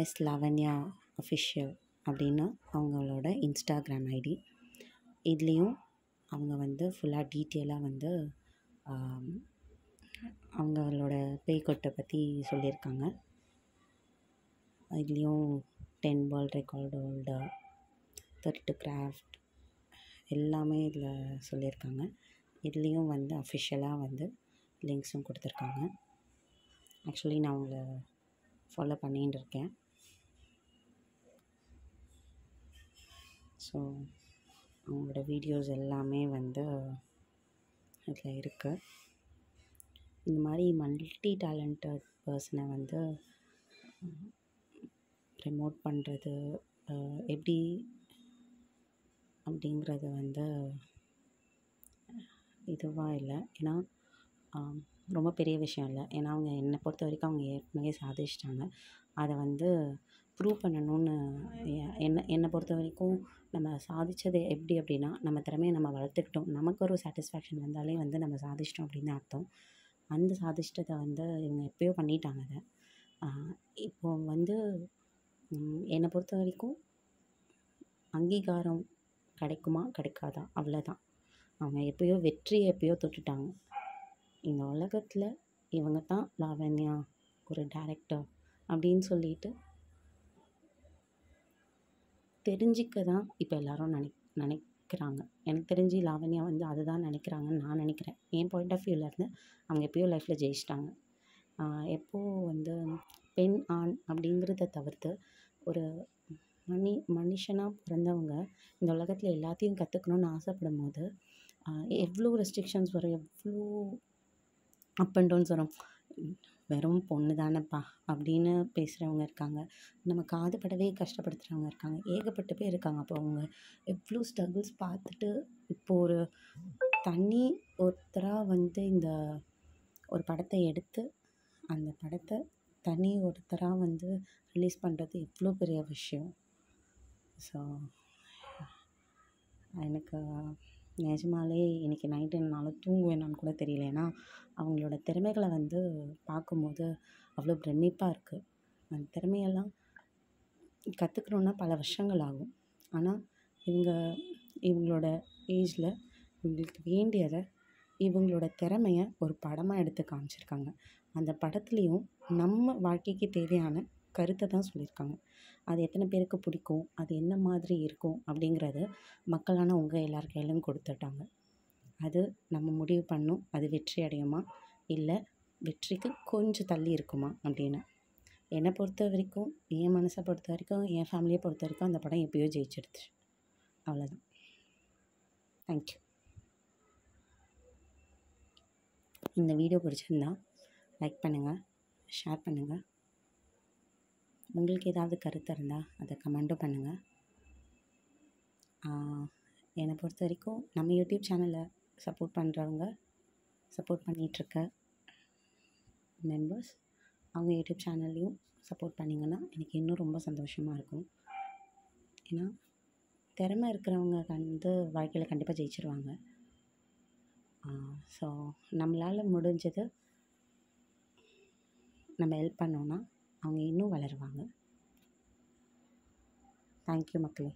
S Lavanya official அப்படின்னு அவங்களோட Instagram ID. இதுலேயும் அவங்க வந்து ஃபுல்லாக டீட்டெயிலாக வந்து அவங்களோட பேய்கொட்டை பற்றி சொல்லியிருக்காங்க. இதுலேயும் 10 வேர்ல்ட் ரெக்கார்டு ஹோல்டர், 32 கிராஃப்ட் எல்லாமே இதில் சொல்லியிருக்காங்க. இதுலேயும் வந்து அஃபிஷியலாக வந்து லிங்க்ஸும் கொடுத்துருக்காங்க. ஆக்சுவலி நான் அவங்கள ஃபாலோ பண்ணிகிட்டு இருக்கேன். ஸோ அவங்களோட வீடியோஸ் எல்லாமே வந்து இதில் இருக்குது. இந்த மாதிரி மல்டி டேலண்டட் பர்சனை வந்து ப்ரமோட் பண்ணுறது எப்படி அப்படிங்கிறது வந்து இதுவாக இல்லை. ஏன்னா ரொம்ப பெரிய விஷயம் இல்லை. ஏன்னா அவங்க என்னை பொறுத்த வரைக்கும் அவங்க ஏற்கனவே சாதிச்சிட்டாங்க. அதை வந்து ப்ரூவ் பண்ணணும்னு என்னை பொறுத்த வரைக்கும் நம்ம சாதித்தது எப்படி அப்படின்னா, நம்ம திறமையை நம்ம வளர்த்துக்கிட்டோம், நமக்கு ஒரு சாட்டிஸ்ஃபேக்ஷன் வந்தாலே வந்து நம்ம சாதிச்சிட்டோம் அப்படின்னு அர்த்தம். அந்த சாதிச்சிட்டதை வந்து இவங்க எப்போயோ பண்ணிட்டாங்க. அதை இப்போது வந்து என்னை பொறுத்த வரைக்கும் அங்கீகாரம் கிடைக்குமா கிடைக்காதா அவ்வளோதான். அவங்க எப்போயோ தொட்டுட்டாங்க. இந்த உலகத்தில் இவங்க தான் லாவண்யா ஒரு டைரக்டர் அப்படின்னு சொல்லிட்டு தெரிஞ்சிக்க தான் இப்போ எல்லோரும் நினைக்கிறாங்க. எனக்கு தெரிஞ்சு லாவண்யா வந்து அதுதான் நினைக்கிறாங்கன்னு நான் நினைக்கிறேன். என் பாயிண்ட் ஆஃப் வியூவிலேருந்து அவங்க எப்போயோ லைஃப்பில் ஜெயிச்சிட்டாங்க. எப்போது வந்து பெண் ஆண் அப்படிங்கிறத தவிர்த்து ஒரு மனுஷனாக பிறந்தவங்க இந்த உலகத்தில் எல்லாத்தையும் கற்றுக்கணுன்னு ஆசைப்படும் போது எவ்வளோ ரெஸ்ட்ரிக்ஷன்ஸ் வரும், எவ்வளோ அப் அண்ட் டவுன்ஸ் வரும். வெறும் பொண்ணு தானேப்பா அப்படின்னு பேசுகிறவங்க இருக்காங்க. நம்ம காதுபடவே கஷ்டப்படுத்துகிறவங்க இருக்காங்க. ஏகப்பட்ட பேர் இருக்காங்க. அப்போ அவங்க எவ்வளோ ஸ்ட்ரகிள்ஸ் பார்த்துட்டு இப்போது ஒரு தனி ஒருத்தராக வந்து இந்த ஒரு படத்தை எடுத்து அந்த படத்தை தனி ஒருத்தராக வந்து ரிலீஸ் பண்ணுறது எவ்வளோ பெரிய விஷயம். ஸோ எனக்கு நிஜமாலே இன்றைக்கி நைட்டு என்னால் தூங்குவேனான்னு கூட தெரியல. ஏன்னா அவங்களோட திறமைகளை வந்து பார்க்கும்போது அவ்வளோ பிரமிப்பாக இருக்குது. அந்த திறமையெல்லாம் கற்றுக்கணுன்னா பல வருஷங்கள் ஆகும். ஆனால் இவங்களோட ஏஜில் இவங்களுக்கு வேண்டியதை இவங்களோட திறமையை ஒரு படமாக எடுத்து காமிச்சிருக்காங்க. அந்த படத்துலேயும் நம்ம வாழ்க்கைக்கு தேவையான கருத்தை தான் சொல்லியிருக்காங்க. அது எத்தனை பேருக்கு பிடிக்கும், அது என்ன மாதிரி இருக்கும் அப்படிங்கிறது மக்களான உங்கள் எல்லார் கையிலும் கொடுத்துட்டாங்க. அது நம்ம முடிவு பண்ணும், அது வெற்றி அடையுமா இல்லை வெற்றிக்கு கொஞ்சம் தள்ளி இருக்குமா அப்படின்னு. என்னை பொறுத்த வரைக்கும், என் மனசை பொறுத்த வரைக்கும், என் ஃபேமிலியை பொறுத்த வரைக்கும் அந்த படம் எப்போயோ ஜெயிச்சிடுச்சு. அவ்வளோதான். தேங்க்யூ. இந்த வீடியோ பிடிச்சிருந்தா லைக் பண்ணுங்கள், ஷேர் பண்ணுங்கள். உங்களுக்கு ஏதாவது கருத்து இருந்தால் அதை கமெண்ட்டும் பண்ணுங்கள். என்னை பொறுத்த வரைக்கும் நம்ம யூடியூப் சேனலை சப்போர்ட் பண்ணுறவங்க, சப்போர்ட் பண்ணிகிட்ருக்க மெம்பர்ஸ் அவங்க யூடியூப் சேனல்லையும் சப்போர்ட் பண்ணிங்கன்னா எனக்கு இன்னும் ரொம்ப சந்தோஷமாக இருக்கும். ஏன்னா திறமை இருக்கிறவங்க வந்து வாழ்க்கையில் கண்டிப்பாக ஜெயிச்சிருவாங்க. ஸோ நம்மளால் முடிஞ்சது நம்ம ஹெல்ப் பண்ணோன்னா அவங்க இன்னும் வளருவாங்க. தேங்க்யூ மக்களே.